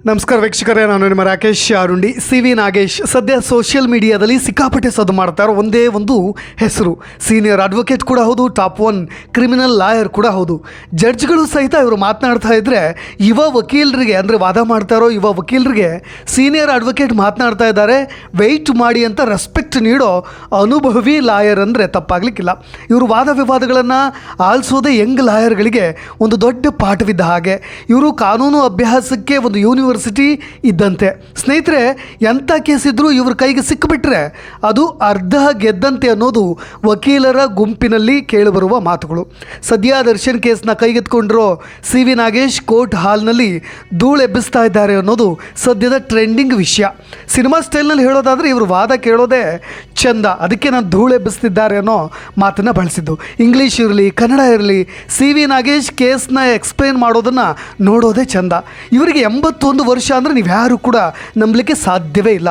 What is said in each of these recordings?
ನಮಸ್ಕಾರ ವೀಕ್ಷಕರೇ, ನಾನು ನಿಮ್ಮ ರಾಕೇಶ್ ಅರುಂಡಿ. ಸಿ ವಿ ನಾಗೇಶ್ ಸದ್ಯ ಸೋಷಿಯಲ್ ಮೀಡಿಯಾದಲ್ಲಿ ಸಿಕ್ಕಾಪಟ್ಟೆ ಸದ್ದು ಮಾಡ್ತಾರೆ. ಒಂದೇ ಒಂದು ಹೆಸರು, ಸೀನಿಯರ್ ಅಡ್ವೊಕೇಟ್ ಕೂಡ ಹೌದು, ಟಾಪ್ 1 ಕ್ರಿಮಿನಲ್ ಲಾಯರ್ ಕೂಡ ಹೌದು. ಜಡ್ಜ್ಗಳು ಸಹಿತ ಇವರು ಮಾತನಾಡ್ತಾ ಇದ್ದರೆ ಯುವ ವಕೀಲರಿಗೆ, ಅಂದರೆ ವಾದ ಮಾಡ್ತಾ ಇರೋ ಯುವ ವಕೀಲರಿಗೆ ಸೀನಿಯರ್ ಅಡ್ವೊಕೇಟ್ ಮಾತನಾಡ್ತಾ ಇದ್ದಾರೆ, ವೆಯ್ಟ್ ಮಾಡಿ ಅಂತ ರೆಸ್ಪೆಕ್ಟ್ ನೀಡೋ ಅನುಭವಿ ಲಾಯರ್ ಅಂದರೆ ತಪ್ಪಾಗಲಿಕ್ಕಿಲ್ಲ. ಇವರು ವಾದ ವಿವಾದಗಳನ್ನು ಆಲಿಸೋದೇ ಯಂಗ್ ಲಾಯರ್ಗಳಿಗೆ ಒಂದು ದೊಡ್ಡ ಪಾಠವಿದ್ದ ಹಾಗೆ. ಇವರು ಕಾನೂನು ಅಭ್ಯಾಸಕ್ಕೆ ಒಂದು ಯೂನಿವರ್ಸಿಟಿ ಇದ್ದಂತೆ. ಸ್ನೇಹಿತರೆ, ಎಂಥ ಕೇಸ್ ಇದ್ದರೂ ಇವ್ರ ಕೈಗೆ ಸಿಕ್ಕಿಬಿಟ್ರೆ ಅದು ಅರ್ಧ ಗೆದ್ದಂತೆ ಅನ್ನೋದು ವಕೀಲರ ಗುಂಪಿನಲ್ಲಿ ಕೇಳಿಬರುವ ಮಾತುಗಳು. ಸದ್ಯ ದರ್ಶನ್ ಕೇಸ್ನ ಕೈಗೆತ್ಕೊಂಡಿರೋ ಸಿ ವಿ ನಾಗೇಶ್ ಕೋರ್ಟ್ ಹಾಲ್ನಲ್ಲಿ ಧೂಳೆಬ್ಬಿಸ್ತಾ ಇದ್ದಾರೆ ಅನ್ನೋದು ಸದ್ಯದ ಟ್ರೆಂಡಿಂಗ್ ವಿಷಯ. ಸಿನಿಮಾ ಸ್ಟೈಲ್ನಲ್ಲಿ ಹೇಳೋದಾದರೆ ಇವರು ವಾದ ಕೇಳೋದೇ ಚಂದ, ಅದಕ್ಕೆ ನಾನು ಧೂಳೆಬ್ಬಿಸ್ತಿದ್ದಾರೆ ಅನ್ನೋ ಮಾತನ್ನು ಬಳಸಿದ್ದು. ಇಂಗ್ಲೀಷ್ ಇರಲಿ ಕನ್ನಡ ಇರಲಿ, ಸಿ ವಿ ನಾಗೇಶ್ ಕೇಸ್ನ ಎಕ್ಸ್ಪ್ಲೇನ್ ಮಾಡೋದನ್ನು ನೋಡೋದೇ ಚಂದ. ಇವರಿಗೆ 81 ವರ್ಷ ಅಂದರೆ ನೀವು ಯಾರು ಕೂಡ ನಂಬಲಿಕ್ಕೆ ಸಾಧ್ಯವೇ ಇಲ್ಲ.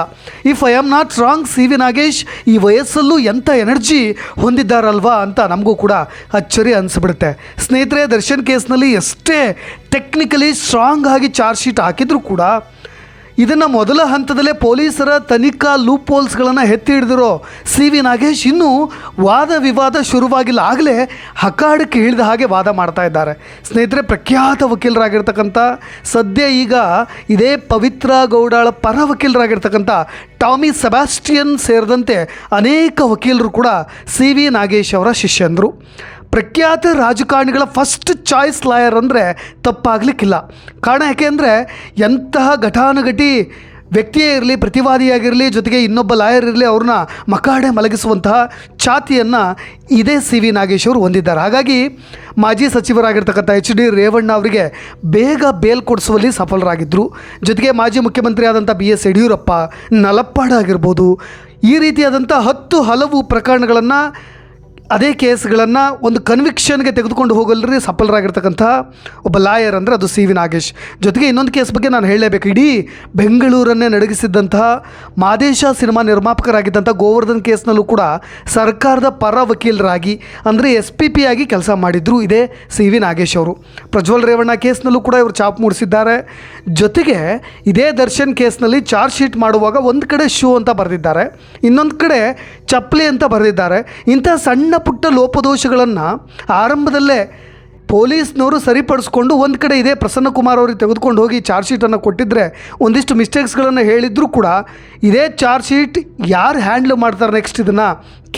If I am not wrong, C V Nagesh ಈ ವಯಸ್ಸಲ್ಲೂ ಎಂಥ ಎನರ್ಜಿ ಹೊಂದಿದ್ದಾರಲ್ವಾ ಅಂತ ನಮಗೂ ಕೂಡ ಅಚ್ಚರಿ ಅನಿಸ್ಬಿಡುತ್ತೆ. ಸ್ನೇಹಿತರೆ, ದರ್ಶನ್ ಕೇಸ್ನಲ್ಲಿ ಎಷ್ಟೇ ಟೆಕ್ನಿಕಲಿ ಸ್ಟ್ರಾಂಗ್ ಆಗಿ ಚಾರ್ಜ್ ಶೀಟ್ ಹಾಕಿದರೂ ಕೂಡ ಇದನ್ನು ಮೊದಲ ಹಂತದಲ್ಲೇ ಪೊಲೀಸರ ತನಿಖಾ ಲೂಪ್ ಹೋಲ್ಸ್ಗಳನ್ನು ಎತ್ತಿ ಹಿಡಿದಿರೋ ಸಿ ವಿ ನಾಗೇಶ್ ಇನ್ನೂ ವಾದ ವಿವಾದ ಶುರುವಾಗಿಲ್ಲ, ಆಗಲೇ ಹಕಾಡಕ್ಕೆ ಇಳಿದ ಹಾಗೆ ವಾದ ಮಾಡ್ತಾ ಇದ್ದಾರೆ. ಸ್ನೇಹಿತರೆ, ಪ್ರಖ್ಯಾತ ವಕೀಲರಾಗಿರ್ತಕ್ಕಂಥ, ಸದ್ಯ ಈಗ ಇದೇ ಪವಿತ್ರ ಗೌಡಾಳ ಪರ ವಕೀಲರಾಗಿರ್ತಕ್ಕಂಥ ಟಾಮಿ ಸೆಬಾಸ್ಟಿಯನ್ ಸೇರಿದಂತೆ ಅನೇಕ ವಕೀಲರು ಕೂಡ ಸಿ ವಿ ನಾಗೇಶ್ ಅವರ ಶಿಷ್ಯಂದರು. ಪ್ರಖ್ಯಾತ ರಾಜಕಾರಣಿಗಳ ಫಸ್ಟ್ ಚಾಯ್ಸ್ ಲಾಯರ್ ಅಂದರೆ ತಪ್ಪಾಗಲಿಕ್ಕಿಲ್ಲ. ಕಾರಣ ಯಾಕೆ ಅಂದರೆ, ಎಂತಹ ಘಟಾನುಘಟಿ ವ್ಯಕ್ತಿಯೇ ಇರಲಿ, ಪ್ರತಿವಾದಿಯಾಗಿರಲಿ, ಜೊತೆಗೆ ಇನ್ನೊಬ್ಬ ಲಾಯರ್ ಇರಲಿ, ಅವ್ರನ್ನ ಮಕಾಡೆ ಮಲಗಿಸುವಂತಹ ಛಾತಿಯನ್ನು ಇದೇ ಸಿ ವಿ ನಾಗೇಶ್ ಅವರು ಹೊಂದಿದ್ದಾರೆ. ಹಾಗಾಗಿ ಮಾಜಿ ಸಚಿವರಾಗಿರ್ತಕ್ಕಂಥ ಎಚ್ ಡಿ ರೇವಣ್ಣ ಅವರಿಗೆ ಬೇಗ ಬೇಲ್ ಕೊಡಿಸುವಲ್ಲಿ ಸಫಲರಾಗಿದ್ದರು. ಜೊತೆಗೆ ಮಾಜಿ ಮುಖ್ಯಮಂತ್ರಿ ಆದಂಥ BS ಯಡಿಯೂರಪ್ಪ, ನಲಪ್ಪಾಡ ಆಗಿರ್ಬೋದು, ಈ ರೀತಿಯಾದಂಥ ಹಲವು ಪ್ರಕರಣಗಳನ್ನು, ಅದೇ ಕೇಸ್ಗಳನ್ನು ಒಂದು ಕನ್ವಿಕ್ಷನ್ಗೆ ತೆಗೆದುಕೊಂಡು ಹೋಗಲ್ರಿ ಸಫಲರಾಗಿರ್ತಕ್ಕಂಥ ಒಬ್ಬ ಲಾಯರ್ ಅಂದರೆ ಅದು ಸಿ ವಿ ನಾಗೇಶ್. ಜೊತೆಗೆ ಇನ್ನೊಂದು ಕೇಸ್ ಬಗ್ಗೆ ನಾನು ಹೇಳಲೇಬೇಕು. ಇಡೀ ಬೆಂಗಳೂರನ್ನೇ ನಡಗಿಸಿದ್ದಂತಹ ಮಾದೇಶ ಸಿನಿಮಾ ನಿರ್ಮಾಪಕರಾಗಿದ್ದಂಥ ಗೋವರ್ಧನ್ ಕೇಸ್ನಲ್ಲೂ ಕೂಡ ಸರ್ಕಾರದ ಪರ ವಕೀಲರಾಗಿ, ಅಂದರೆ SPP ಆಗಿ ಕೆಲಸ ಮಾಡಿದ್ರು ಇದೇ ಸಿ ವಿ ನಾಗೇಶ್ ಅವರು. ಪ್ರಜ್ವಲ್ ರೇವಣ್ಣ ಕೇಸ್ನಲ್ಲೂ ಕೂಡ ಇವರು ಚಾಪ್ ಮೂಡಿಸಿದ್ದಾರೆ. ಜೊತೆಗೆ ಇದೇ ದರ್ಶನ್ ಕೇಸ್ನಲ್ಲಿ ಚಾರ್ಜ್ ಶೀಟ್ ಮಾಡುವಾಗ ಒಂದು ಕಡೆ ಶೂ ಅಂತ ಬರೆದಿದ್ದಾರೆ, ಇನ್ನೊಂದು ಕಡೆ ಚಪ್ಪಲಿ ಅಂತ ಬರೆದಿದ್ದಾರೆ. ಇಂಥ ಸಣ್ಣ ಪುಟ್ಟ ಲೋಪದೋಷಗಳನ್ನು ಆರಂಭದಲ್ಲೇ ಪೊಲೀಸ್ನವರು ಸರಿಪಡಿಸ್ಕೊಂಡು ಒಂದು ಕಡೆ ಇದೇ ಪ್ರಸನ್ನ ಕುಮಾರ್ ಅವ್ರಿಗೆ ತೆಗೆದುಕೊಂಡು ಹೋಗಿ ಚಾರ್ಜ್ ಶೀಟನ್ನು ಕೊಟ್ಟಿದ್ದರೆ ಒಂದಿಷ್ಟು ಮಿಸ್ಟೇಕ್ಸ್ಗಳನ್ನು ಹೇಳಿದರೂ ಕೂಡ ಇದೇ ಚಾರ್ಜ್ ಶೀಟ್ ಯಾರು ಹ್ಯಾಂಡ್ಲ್ ಮಾಡ್ತಾರೆ ನೆಕ್ಸ್ಟ್, ಇದನ್ನು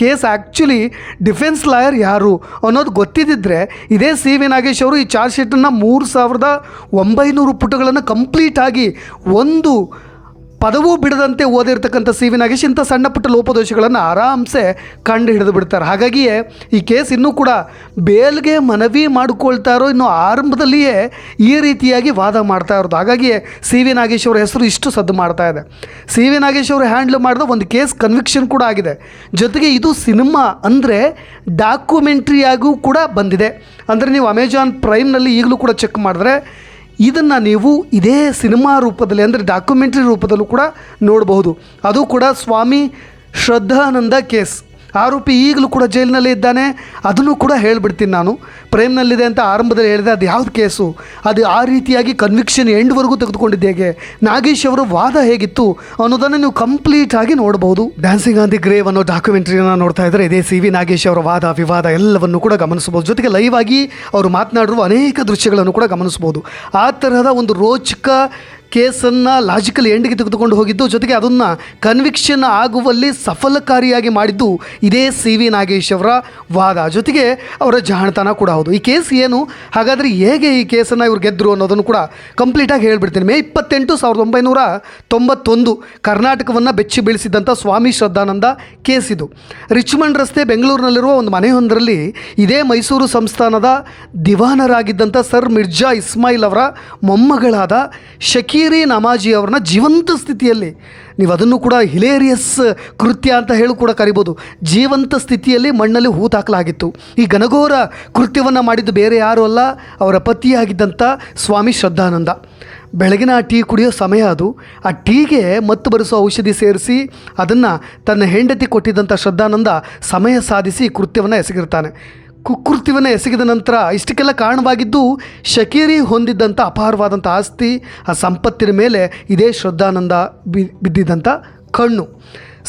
ಕೇಸ್ ಆ್ಯಕ್ಚುಲಿ ಡಿಫೆನ್ಸ್ ಲಾಯರ್ ಯಾರು ಅನ್ನೋದು ಗೊತ್ತಿದ್ದರೆ ಇದೇ ಸಿ ವಿ ನಾಗೇಶ್ ಅವರು ಈ ಚಾರ್ಜ್ ಶೀಟನ್ನು 3900 ಪುಟಗಳನ್ನು ಕಂಪ್ಲೀಟಾಗಿ ಒಂದು ಪದವೂ ಬಿಡದಂತೆ ಓದಿರ್ತಕ್ಕಂಥ ಸಿ ವಿ ನಾಗೇಶ್ ಇಂಥ ಸಣ್ಣ ಪುಟ್ಟ ಲೋಪದೋಷಗಳನ್ನು ಆರಾಮ್ಸೆ ಕಂಡು ಹಿಡಿದು ಬಿಡ್ತಾರೆ. ಹಾಗಾಗಿಯೇ ಈ ಕೇಸ್ ಇನ್ನೂ ಕೂಡ ಬೇಲ್ಗೆ ಮನವಿ ಮಾಡಿಕೊಳ್ತಾರೋ ಇನ್ನು ಆರಂಭದಲ್ಲಿಯೇ ಈ ರೀತಿಯಾಗಿ ವಾದ ಮಾಡ್ತಾ ಇರೋದು. ಹಾಗಾಗಿಯೇ ಸಿ ವಿ ನಾಗೇಶ್ ಅವರ ಹೆಸರು ಇಷ್ಟು ಸದ್ದು ಮಾಡ್ತಾ ಇದೆ. ಸಿ ವಿ ನಾಗೇಶ್ ಅವರು ಹ್ಯಾಂಡ್ಲ್ ಮಾಡಿದ ಒಂದು ಕೇಸ್ ಕನ್ವಿಕ್ಷನ್ ಕೂಡ ಆಗಿದೆ. ಜೊತೆಗೆ ಇದು ಸಿನಿಮಾ ಅಂದರೆ ಡಾಕ್ಯುಮೆಂಟ್ರಿಯಾಗೂ ಕೂಡ ಬಂದಿದೆ. ಅಂದರೆ ನೀವು ಅಮೆಜಾನ್ ಪ್ರೈಮ್ನಲ್ಲಿ ಈಗಲೂ ಕೂಡ ಚೆಕ್ ಮಾಡಿದ್ರೆ ಇದನ್ನು ನೀವು ಇದೇ ಸಿನಿಮಾ ರೂಪದಲ್ಲಿ, ಅಂದರೆ ಡಾಕ್ಯುಮೆಂಟ್ರಿ ರೂಪದಲ್ಲೂ ಕೂಡ ನೋಡಬಹುದು. ಅದು ಕೂಡ ಸ್ವಾಮಿ ಶ್ರದ್ಧಾನಂದ ಕೇಸ್. ಆರೋಪಿ ಈಗಲೂ ಕೂಡ ಜೈಲಿನಲ್ಲೇ ಇದ್ದಾನೆ. ಅದನ್ನು ಕೂಡ ಹೇಳಿಬಿಡ್ತೀನಿ ನಾನು. ಪ್ರೈಮ್ನಲ್ಲಿದೆ ಅಂತ ಆರಂಭದಲ್ಲಿ ಹೇಳಿದೆ, ಅದು ಯಾವ್ದು ಕೇಸು, ಅದು ಆ ರೀತಿಯಾಗಿ ಕನ್ವಿಕ್ಷನ್ ಎಂಡ್ವರೆಗೂ ತೆಗೆದುಕೊಂಡಿದ್ದೆ ಹೇಗೆ, ನಾಗೇಶ್ ಅವರ ವಾದ ಹೇಗಿತ್ತು ಅನ್ನೋದನ್ನು ನೀವು ಕಂಪ್ಲೀಟಾಗಿ ನೋಡ್ಬೋದು. ಡ್ಯಾನ್ಸಿಂಗ್ ಆನ್ ದಿ ಗ್ರೇವ್ ಅನ್ನೋ ಡಾಕ್ಯುಮೆಂಟ್ರಿಯನ್ನು ನೋಡ್ತಾ ಇದ್ದರೆ ಇದೇ ಸಿ ವಿ ನಾಗೇಶ್ ಅವರ ವಾದ ವಿವಾದ ಎಲ್ಲವನ್ನು ಕೂಡ ಗಮನಿಸ್ಬೋದು. ಜೊತೆಗೆ ಲೈವ್ ಆಗಿ ಅವರು ಮಾತನಾಡಿರುವ ಅನೇಕ ದೃಶ್ಯಗಳನ್ನು ಕೂಡ ಗಮನಿಸ್ಬೋದು. ಆ ತರಹದ ಒಂದು ರೋಚಕ ಕೇಸನ್ನು ಲಾಜಿಕಲ್ ಎಂಡ್ಗೆ ತೆಗೆದುಕೊಂಡು ಹೋಗಿದ್ದು, ಜೊತೆಗೆ ಅದನ್ನು ಕನ್ವಿಕ್ಷನ್ ಆಗುವಲ್ಲಿ ಸಫಲಕಾರಿಯಾಗಿ ಮಾಡಿದ್ದು ಇದೇ ಸಿ ವಿ ನಾಗೇಶ್ ಅವರ ವಾದ, ಜೊತೆಗೆ ಅವರ ಜಾಣತನ ಕೂಡ ಹೌದು. ಈ ಕೇಸ್ ಏನು, ಹಾಗಾದರೆ ಹೇಗೆ ಈ ಕೇಸನ್ನು ಇವ್ರು ಗೆದ್ದರು ಅನ್ನೋದನ್ನು ಕೂಡ ಕಂಪ್ಲೀಟಾಗಿ ಹೇಳ್ಬಿಡ್ತೀನಿ. ಮೇ 28, 1991 ಕರ್ನಾಟಕವನ್ನು ಬೆಚ್ಚಿ ಬೀಳಿಸಿದಂಥ ಸ್ವಾಮಿ ಶ್ರದ್ಧಾನಂದ ಕೇಸ್ ಇದು. ರಿಚ್ಮಂಡ್ ರಸ್ತೆ ಬೆಂಗಳೂರಿನಲ್ಲಿರುವ ಒಂದು ಮನೆಯೊಂದರಲ್ಲಿ ಇದೇ ಮೈಸೂರು ಸಂಸ್ಥಾನದ ದಿವಾನರಾಗಿದ್ದಂಥ ಸರ್ ಮಿರ್ಜಾ ಇಸ್ಮಾಯಿಲ್ ಅವರ ಮೊಮ್ಮಗಳಾದ ಶಕೀರಿ ನಮಾಜಿ ಅವ್ರನ್ನ ಜೀವಂತ ಸ್ಥಿತಿಯಲ್ಲಿ, ನೀವು ಅದನ್ನು ಕೂಡ ಹಿಲೇರಿಯಸ್ ಕೃತ್ಯ ಅಂತ ಹೇಳಿ ಕೂಡ ಕರಿಬೋದು, ಜೀವಂತ ಸ್ಥಿತಿಯಲ್ಲಿ ಮಣ್ಣಲ್ಲಿ ಹೂತಾಕಲಾಗಿತ್ತು. ಈ ಘನಘೋರ ಕೃತ್ಯವನ್ನು ಮಾಡಿದ್ದು ಬೇರೆ ಯಾರೂ ಅಲ್ಲ, ಅವರ ಪತಿಯಾಗಿದ್ದಂಥ ಸ್ವಾಮಿ ಶ್ರದ್ಧಾನಂದ. ಬೆಳಗಿನ ಟೀ ಕುಡಿಯೋ ಸಮಯ ಅದು. ಆ ಟೀಗೆ ಮತ್ತು ಬರೆಸೋ ಔಷಧಿ ಸೇರಿಸಿ ಅದನ್ನು ತನ್ನ ಹೆಂಡತಿ ಕೊಟ್ಟಿದ್ದಂಥ ಶ್ರದ್ಧಾನಂದ ಸಮಯ ಸಾಧಿಸಿ ಕೃತ್ಯವನ್ನು ಎಸಗಿರ್ತಾನೆ. ಕುಕೃತ್ಯವನ್ನು ಎಸಗಿದ ನಂತರ ಇಷ್ಟಕ್ಕೆಲ್ಲ ಕಾರಣವಾಗಿದ್ದು ಶಕೀರಿ ಹೊಂದಿದ್ದಂಥ ಅಪಾರವಾದಂಥ ಆಸ್ತಿ, ಆ ಸಂಪತ್ತಿನ ಮೇಲೆ ಇದೇ ಶ್ರದ್ಧಾನಂದ ಬಿದ್ದಿದ್ದಂಥ ಕಣ್ಣು.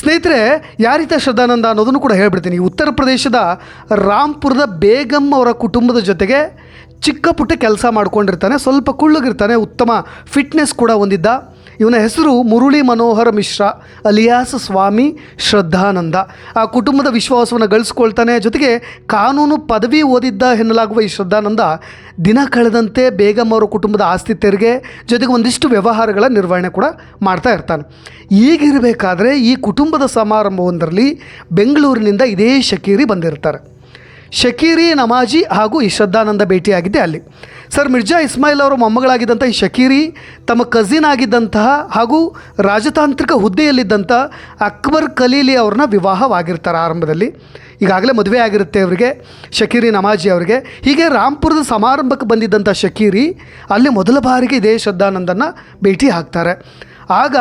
ಸ್ನೇಹಿತರೆ, ಯಾರೀತ ಶ್ರದ್ಧಾನಂದ ಅನ್ನೋದನ್ನು ಕೂಡ ಹೇಳ್ಬಿಡ್ತೀನಿ. ಉತ್ತರ ಪ್ರದೇಶದ ರಾಂಪುರದ ಬೇಗಂ ಅವರ ಕುಟುಂಬದ ಜೊತೆಗೆ ಚಿಕ್ಕ ಪುಟ್ಟ ಕೆಲಸ ಮಾಡ್ಕೊಂಡಿರ್ತಾನೆ. ಸ್ವಲ್ಪ ಕುಳ್ಳಗಿರ್ತಾನೆ, ಉತ್ತಮ ಫಿಟ್ನೆಸ್ ಕೂಡ ಹೊಂದಿದ್ದ. ಇವನ ಹೆಸರು ಮುರಳಿ ಮನೋಹರ ಮಿಶ್ರಾ ಅಲಿಯಾಸ್ ಸ್ವಾಮಿ ಶ್ರದ್ಧಾನಂದ. ಆ ಕುಟುಂಬದ ವಿಶ್ವಾಸವನ್ನು ಗಳಿಸ್ಕೊಳ್ತಾನೆ. ಜೊತೆಗೆ ಕಾನೂನು ಪದವಿ ಓದಿದ್ದ ಎನ್ನಲಾಗುವ ಈ ಶ್ರದ್ಧಾನಂದ ದಿನ ಕಳೆದಂತೆ ಬೇಗಂ ಅವರ ಕುಟುಂಬದ ಆಸ್ತಿ ತೆರಿಗೆ ಜೊತೆಗೆ ಒಂದಿಷ್ಟು ವ್ಯವಹಾರಗಳ ನಿರ್ವಹಣೆ ಕೂಡ ಮಾಡ್ತಾ ಇರ್ತಾನೆ. ಈಗಿರಬೇಕಾದ್ರೆ ಈ ಕುಟುಂಬದ ಸಮಾರಂಭವೊಂದರಲ್ಲಿ ಬೆಂಗಳೂರಿನಿಂದ ಇದೇ ಶಕೀರಿ ಬಂದಿರ್ತಾರೆ. ಶಕೀರಿ ನಮಾಜಿ ಹಾಗೂ ಈ ಶ್ರದ್ಧಾನಂದ ಭೇಟಿಯಾಗಿದ್ದೆ ಅಲ್ಲಿ. ಸರ್ ಮಿರ್ಜಾ ಇಸ್ಮಾಯಿಲ್ ಅವರ ಮೊಮ್ಮಗಳಾಗಿದ್ದಂಥ ಈ ಶಕೀರಿ ತಮ್ಮ ಕಸಿನ್ ಆಗಿದ್ದಂತಹ ಹಾಗೂ ರಾಜತಾಂತ್ರಿಕ ಹುದ್ದೆಯಲ್ಲಿದ್ದಂಥ ಅಕ್ಬರ್ ಖಲೀಲಿ ಅವ್ರನ್ನ ವಿವಾಹವಾಗಿರ್ತಾರೆ. ಆರಂಭದಲ್ಲಿ ಈಗಾಗಲೇ ಮದುವೆ ಆಗಿರುತ್ತೆ ಅವರಿಗೆ, ಶಕೀರಿ ನಮಾಜಿ ಅವರಿಗೆ. ಹೀಗೆ ರಾಂಪುರದ ಸಮಾರಂಭಕ್ಕೆ ಬಂದಿದ್ದಂಥ ಶಕೀರಿ ಅಲ್ಲಿ ಮೊದಲ ಬಾರಿಗೆ ಇದೇ ಶ್ರದ್ಧಾನಂದನ ಭೇಟಿ ಆಗ್ತಾರೆ. ಆಗ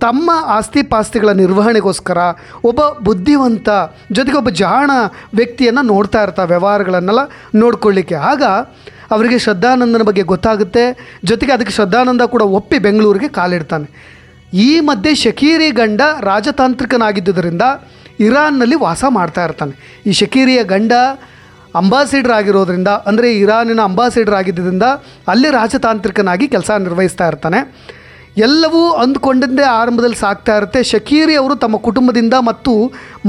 ತಮ್ಮ ಆಸ್ತಿ ಪಾಸ್ತಿಗಳ ನಿರ್ವಹಣೆಗೋಸ್ಕರ ಒಬ್ಬ ಬುದ್ಧಿವಂತ ಜೊತೆಗೆ ಒಬ್ಬ ಜಾಣ ವ್ಯಕ್ತಿಯನ್ನು ನೋಡ್ತಾ ಇರ್ತಾರೆ, ವ್ಯವಹಾರಗಳನ್ನೆಲ್ಲ ನೋಡ್ಕೊಳ್ಳಿಕ್ಕೆ. ಆಗ ಅವರಿಗೆ ಶ್ರದ್ಧಾನಂದನ ಬಗ್ಗೆ ಗೊತ್ತಾಗುತ್ತೆ. ಜೊತೆಗೆ ಅದಕ್ಕೆ ಶ್ರದ್ಧಾನಂದ ಕೂಡ ಒಪ್ಪಿ ಬೆಂಗಳೂರಿಗೆ ಕಾಲಿಡ್ತಾನೆ. ಈ ಮಧ್ಯೆ ಶಕೀರಿ ಗಂಡ ರಾಜತಾಂತ್ರಿಕನಾಗಿದ್ದುದರಿಂದ ಇರಾನ್ನಲ್ಲಿ ವಾಸ ಮಾಡ್ತಾ ಇರ್ತಾನೆ. ಈ ಶಕೀರಿಯ ಗಂಡ ಅಂಬಾಸಿಡರ್ ಆಗಿರೋದ್ರಿಂದ, ಅಂದರೆ ಇರಾನಿನ ಅಂಬಾಸಿಡರ್ ಆಗಿದ್ದರಿಂದ ಅಲ್ಲಿ ರಾಜತಾಂತ್ರಿಕನಾಗಿ ಕೆಲಸ ನಿರ್ವಹಿಸ್ತಾ ಇರ್ತಾನೆ. ಎಲ್ಲವೂ ಅಂದ್ಕೊಂಡಂತೆ ಆರಂಭದಲ್ಲಿ ಸಾಗ್ತಾ ಇರುತ್ತೆ. ಶಕೀರಿ ಅವರು ತಮ್ಮ ಕುಟುಂಬದಿಂದ ಮತ್ತು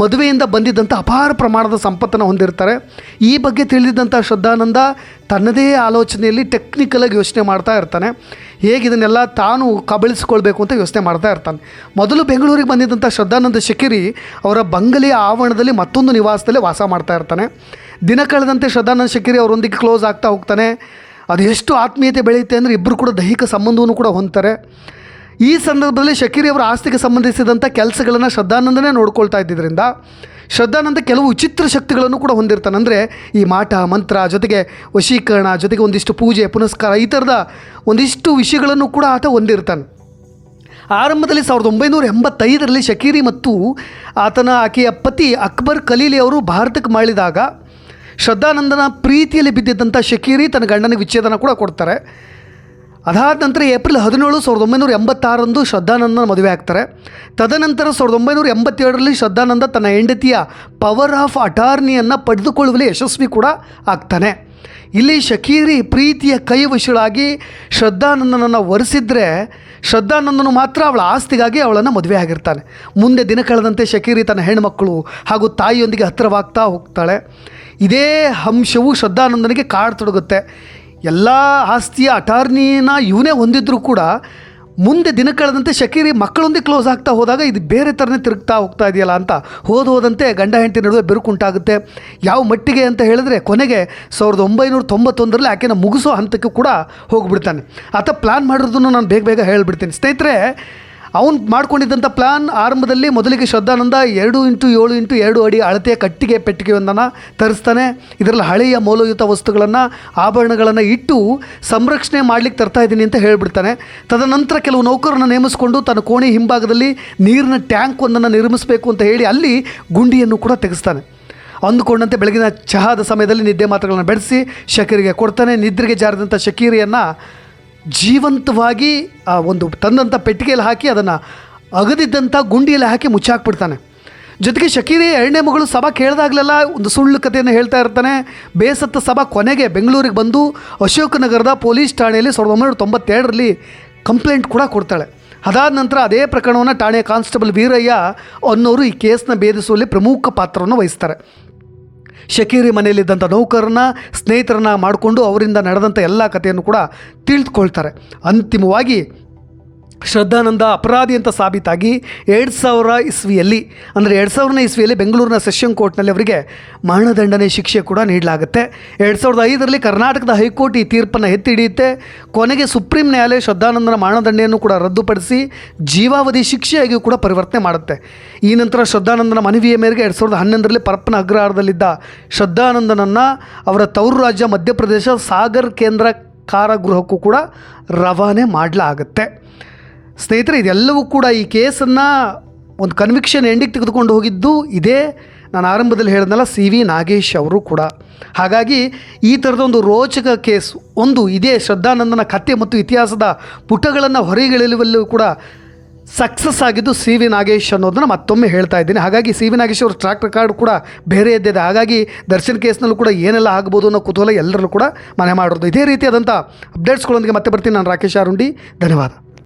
ಮದುವೆಯಿಂದ ಬಂದಿದ್ದಂಥ ಅಪಾರ ಪ್ರಮಾಣದ ಸಂಪತ್ತನ್ನು ಹೊಂದಿರ್ತಾರೆ. ಈ ಬಗ್ಗೆ ತಿಳಿದಿದ್ದಂಥ ಶ್ರದ್ಧಾನಂದ ತನ್ನದೇ ಆಲೋಚನೆಯಲ್ಲಿ ಟೆಕ್ನಿಕಲಾಗಿ ಯೋಚನೆ ಮಾಡ್ತಾ ಇರ್ತಾನೆ. ಹೇಗೆ ಇದನ್ನೆಲ್ಲ ತಾನು ಕಬಳಿಸ್ಕೊಳ್ಬೇಕು ಅಂತ ಯೋಚನೆ ಮಾಡ್ತಾ ಇರ್ತಾನೆ. ಮೊದಲು ಬೆಂಗಳೂರಿಗೆ ಬಂದಿದ್ದಂಥ ಶ್ರದ್ಧಾನಂದ ಶಕೀರಿ ಅವರ ಬಂಗಲೆಯ ಆವರಣದಲ್ಲಿ ಮತ್ತೊಂದು ನಿವಾಸದಲ್ಲಿ ವಾಸ ಮಾಡ್ತಾ ಇರ್ತಾನೆ. ದಿನ ಕಳೆದಂತೆ ಶ್ರದ್ಧಾನಂದ ಶಕೀರಿ ಅವರೊಂದಿಗೆ ಕ್ಲೋಸ್ ಆಗ್ತಾ ಹೋಗ್ತಾನೆ. ಅದು ಎಷ್ಟು ಆತ್ಮೀಯತೆ ಬೆಳೆಯುತ್ತೆ ಅಂದರೆ ಇಬ್ಬರು ಕೂಡ ದೈಹಿಕ ಸಂಬಂಧವನ್ನು ಕೂಡ ಹೊಂದ್ತಾರೆ. ಈ ಸಂದರ್ಭದಲ್ಲಿ ಶಕೀರಿ ಅವರ ಆಸ್ತಿಗೆ ಸಂಬಂಧಿಸಿದಂಥ ಕೆಲಸಗಳನ್ನು ಶ್ರದ್ಧಾನಂದನೇ ನೋಡ್ಕೊಳ್ತಾ ಇದ್ದಿದ್ದರಿಂದ ಶ್ರದ್ಧಾನಂದ ಕೆಲವು ವಿಚಿತ್ರ ಶಕ್ತಿಗಳನ್ನು ಕೂಡ ಹೊಂದಿರ್ತಾನೆ. ಅಂದರೆ ಈ ಮಾಟ ಮಂತ್ರ ಜೊತೆಗೆ ವಶೀಕರಣ ಜೊತೆಗೆ ಒಂದಿಷ್ಟು ಪೂಜೆ ಪುನಸ್ಕಾರ ಈ ಥರದ ಒಂದಿಷ್ಟು ವಿಷಯಗಳನ್ನು ಕೂಡ ಆತ ಹೊಂದಿರ್ತಾನೆ. ಆರಂಭದಲ್ಲಿ 1985ರಲ್ಲಿ ಶಕೀರಿ ಮತ್ತು ಆಕೆಯ ಪತಿ ಅಕ್ಬರ್ ಖಲೀಲಿ ಅವರು ಭಾರತಕ್ಕೆ ಮರಳಿದಾಗ ಶ್ರದ್ಧಾನಂದನ ಪ್ರೀತಿಯಲ್ಲಿ ಬಿದ್ದಿದ್ದಂಥ ಶಕೀರಿ ತನ್ನ ಗಂಡನಿಗೆ ವಿಚ್ಛೇದನ ಕೂಡ ಕೊಡ್ತಾರೆ. ಅದಾದ ನಂತರ ಏಪ್ರಿಲ್ 17, 1986 ಶ್ರದ್ಧಾನಂದನ ಮದುವೆ ಆಗ್ತಾರೆ. ತದನಂತರ 1987ರಲ್ಲಿ ಶ್ರದ್ಧಾನಂದ ತನ್ನ ಹೆಂಡತಿಯ ಪವರ್ ಆಫ್ ಅಟಾರ್ನಿಯನ್ನು ಪಡೆದುಕೊಳ್ಳುವಲ್ಲಿ ಯಶಸ್ವಿ ಕೂಡ ಆಗ್ತಾನೆ. ಇಲ್ಲಿ ಶಕೀರಿ ಪ್ರೀತಿಯ ಕೈವಶಳಾಗಿ ಶ್ರದ್ಧಾನಂದನನ್ನು ವರಿಸಿದ್ರೆ ಶ್ರದ್ಧಾನಂದನು ಮಾತ್ರ ಅವಳ ಆಸ್ತಿಗಾಗಿ ಅವಳನ್ನು ಮದುವೆ ಆಗಿರ್ತಾನೆ. ಮುಂದೆ ದಿನ ಕಳೆದಂತೆ ಶಕೀರಿ ತನ್ನ ಹೆಣ್ಣುಮಕ್ಕಳು ಹಾಗೂ ತಾಯಿಯೊಂದಿಗೆ ಹತ್ತಿರವಾಗ್ತಾ ಹೋಗ್ತಾಳೆ. ಇದೇ ಅಂಶವು ಶ್ರದ್ಧಾನಂದನಿಗೆ ಕಾಡತೊಡಗುತ್ತೆ. ಎಲ್ಲ ಆಸ್ತಿಯ ಅಟಾರ್ನಿನ ಇವನೇ ಹೊಂದಿದ್ರೂ ಕೂಡ ಮುಂದೆ ದಿನ ಕಳೆದಂತೆ ಶಕೀರಿ ಮಕ್ಕಳೊಂದಿಗೆ ಕ್ಲೋಸ್ ಆಗ್ತಾ ಹೋದಾಗ ಇದು ಬೇರೆ ಥರನೇ ತಿರುಗ್ತಾ ಹೋಗ್ತಾ ಇದೆಯಲ್ಲ ಅಂತ ಹೋದಂತೆ ಗಂಡ ಹೆಂಡತಿ ನಡುವೆ ಬೆರುಕುಂಟಾಗುತ್ತೆ. ಯಾವ ಮಟ್ಟಿಗೆ ಅಂತ ಹೇಳಿದ್ರೆ ಕೊನೆಗೆ 1991ರಲ್ಲಿ ಆಕೆನ ಮುಗಿಸೋ ಹಂತಕ್ಕೆ ಕೂಡ ಹೋಗ್ಬಿಡ್ತಾನೆ. ಆತ ಪ್ಲ್ಯಾನ್ ಮಾಡಿರೋದನ್ನು ನಾನು ಬೇಗ ಹೇಳಿಬಿಡ್ತೀನಿ. ಸ್ನೇಹಿತರೆ, ಅವನು ಮಾಡ್ಕೊಂಡಿದ್ದಂಥ ಪ್ಲ್ಯಾನ್ ಆರಂಭದಲ್ಲಿ ಮೊದಲಿಗೆ ಶ್ರದ್ಧಾನಂದ 2x7x2 ಅಡಿ ಅಳತೆಯ ಕಟ್ಟಿಗೆ ಪೆಟ್ಟಿಗೆಯೊಂದನ್ನು ತರಿಸ್ತಾನೆ. ಇದರಲ್ಲಿ ಹಳೆಯ ಮೌಲ್ಯಯುತ ವಸ್ತುಗಳನ್ನು ಆಭರಣಗಳನ್ನು ಇಟ್ಟು ಸಂರಕ್ಷಣೆ ಮಾಡಲಿಕ್ಕೆ ತರ್ತಾ ಇದ್ದೀನಿ ಅಂತ ಹೇಳಿಬಿಡ್ತಾನೆ. ತದನಂತರ ಕೆಲವು ನೌಕರನ್ನು ನೇಮಿಸಿಕೊಂಡು ತನ್ನ ಕೋಣೆ ಹಿಂಭಾಗದಲ್ಲಿ ನೀರಿನ ಟ್ಯಾಂಕ್ ಒಂದನ್ನು ನಿರ್ಮಿಸಬೇಕು ಅಂತ ಹೇಳಿ ಅಲ್ಲಿ ಗುಂಡಿಯನ್ನು ಕೂಡ ತೆಗೆಸ್ತಾನೆ. ಅಂದುಕೊಂಡಂತೆ ಬೆಳಗಿನ ಚಹಾದ ಸಮಯದಲ್ಲಿ ನಿದ್ದೆ ಮಾತ್ರೆಗಳನ್ನು ಬೆಳೆಸಿ ಶಕೀರಿಗೆ ಕೊಡ್ತಾನೆ. ನಿದ್ರೆಗೆ ಜಾರಿದಂಥ ಶಕೀರಿಯನ್ನು ಜೀವಂತವಾಗಿ ಒಂದು ತಂದಂಥ ಪೆಟ್ಟಿಗೆಯಲ್ಲಿ ಹಾಕಿ ಅದನ್ನು ಅಗದಿದ್ದಂಥ ಗುಂಡಿಯಲ್ಲಿ ಹಾಕಿ ಮುಚ್ಚಾಕ್ಬಿಡ್ತಾನೆ. ಜೊತೆಗೆ ಶಕೀರಿ ಎರಡನೇ ಮಗಳು ಸಭಾ ಕೇಳಿದಾಗಲೆಲ್ಲ ಒಂದು ಸುಳ್ಳು ಕಥೆಯನ್ನು ಹೇಳ್ತಾ ಇರ್ತಾನೆ. ಬೇಸತ್ತ ಸಭಾ ಕೊನೆಗೆ ಬೆಂಗಳೂರಿಗೆ ಬಂದು ಅಶೋಕನಗರದ ಪೊಲೀಸ್ ಠಾಣೆಯಲ್ಲಿ 1992ರಲ್ಲಿ ಕಂಪ್ಲೇಂಟ್ ಕೂಡ ಕೊಡ್ತಾಳೆ. ಅದಾದ ನಂತರ ಅದೇ ಪ್ರಕರಣವನ್ನು ಠಾಣೆಯ ಕಾನ್ಸ್ಟೇಬಲ್ ವೀರಯ್ಯ ಅನ್ನೋರು ಈ ಕೇಸನ್ನ ಭೇದಿಸುವಲ್ಲಿ ಪ್ರಮುಖ ಪಾತ್ರವನ್ನು ವಹಿಸ್ತಾರೆ. ಶಕೀರಿ ಮನೆಯಲ್ಲಿದ್ದಂಥ ನೌಕರನ್ನ ಸ್ನೇಹಿತರನ್ನ ಮಾಡಿಕೊಂಡು ಅವರಿಂದ ನಡೆದಂಥ ಎಲ್ಲ ಕಥೆಯನ್ನು ಕೂಡ ತಿಳಿದುಕೊಳ್ತಾರೆ. ಅಂತಿಮವಾಗಿ ಶ್ರದ್ಧಾನಂದ ಅಪರಾಧಿ ಅಂತ ಸಾಬೀತಾಗಿ 2000 ಇಸ್ವಿಯಲ್ಲಿ ಅಂದರೆ 2000ನೇ ಇಸ್ವಿಯಲ್ಲಿ ಬೆಂಗಳೂರಿನ ಸೆಷನ್ ಕೋರ್ಟ್ನಲ್ಲಿ ಅವರಿಗೆ ಮರಣದಂಡನೆ ಶಿಕ್ಷೆ ಕೂಡ ನೀಡಲಾಗುತ್ತೆ. 2005ರಲ್ಲಿ ಕರ್ನಾಟಕದ ಹೈಕೋರ್ಟ್ ಈ ತೀರ್ಪನ್ನು ಎತ್ತಿ ಹಿಡಿಯುತ್ತೆ. ಕೊನೆಗೆ ಸುಪ್ರೀಂ ನ್ಯಾಯಾಲಯ ಶ್ರದ್ಧಾನಂದನ ಮರಣದಂಡನೆಯನ್ನು ಕೂಡ ರದ್ದುಪಡಿಸಿ ಜೀವಾವಧಿ ಶಿಕ್ಷೆಯಾಗಿಯೂ ಕೂಡ ಪರಿವರ್ತನೆ ಮಾಡುತ್ತೆ. ಈ ನಂತರ ಶ್ರದ್ಧಾನಂದನ ಮನವಿಯ ಮೇರೆಗೆ 2011ರಲ್ಲಿ ಪರಪ್ಪನ ಅಗ್ರಹಾರದಲ್ಲಿದ್ದ ಶ್ರದ್ಧಾನಂದನನ್ನು ಅವರ ತವರು ರಾಜ್ಯ ಮಧ್ಯಪ್ರದೇಶ ಸಾಗರ್ ಕೇಂದ್ರ ಕಾರಾಗೃಹಕ್ಕೂ ಕೂಡ ರವಾನೆ ಮಾಡಲಾಗುತ್ತೆ. ಸ್ನೇಹಿತರೆ, ಇದೆಲ್ಲವೂ ಕೂಡ ಈ ಕೇಸನ್ನು ಒಂದು ಕನ್ವಿಕ್ಷನ್ ಎಂಡಿಗೆ ತೆಗೆದುಕೊಂಡು ಹೋಗಿದ್ದು ಇದೇ ನಾನು ಆರಂಭದಲ್ಲಿ ಹೇಳಿದ್ನಲ್ಲ ಸಿ ವಿ ನಾಗೇಶ್ ಅವರು ಕೂಡ. ಹಾಗಾಗಿ ಈ ಥರದೊಂದು ರೋಚಕ ಕೇಸ್ ಒಂದು ಇದೇ ಶ್ರದ್ಧಾನಂದನ ಕಥೆ ಮತ್ತು ಇತಿಹಾಸದ ಪುಟಗಳನ್ನು ಹೊರಗೆಳೆಯುವಲ್ಲೂ ಕೂಡ ಸಕ್ಸಸ್ ಆಗಿದ್ದು ಸಿ ವಿ ನಾಗೇಶ್ ಅನ್ನೋದನ್ನು ಮತ್ತೊಮ್ಮೆ ಹೇಳ್ತಾ ಇದ್ದೀನಿ. ಹಾಗಾಗಿ ಸಿ ವಿ ನಾಗೇಶ್ ಅವ್ರ ಟ್ರ್ಯಾಕ್ ರೆಕಾರ್ಡ್ ಕೂಡ ಬೇರೆ ಇದ್ದಿದೆ. ಹಾಗಾಗಿ ದರ್ಶನ್ ಕೇಸ್ನಲ್ಲೂ ಕೂಡ ಏನೆಲ್ಲ ಆಗ್ಬೋದು ಅನ್ನೋ ಕುತೂಹಲ ಎಲ್ಲರಲ್ಲೂ ಕೂಡ ಮನೆ ಮಾಡೋದು. ಇದೇ ರೀತಿಯಾದಂಥ ಅಪ್ಡೇಟ್ಸ್ಗಳೊಂದಿಗೆ ಮತ್ತೆ ಬರ್ತೀನಿ. ನಾನು ರಾಕೇಶ್ ಆರುಂಡಿ. ಧನ್ಯವಾದ.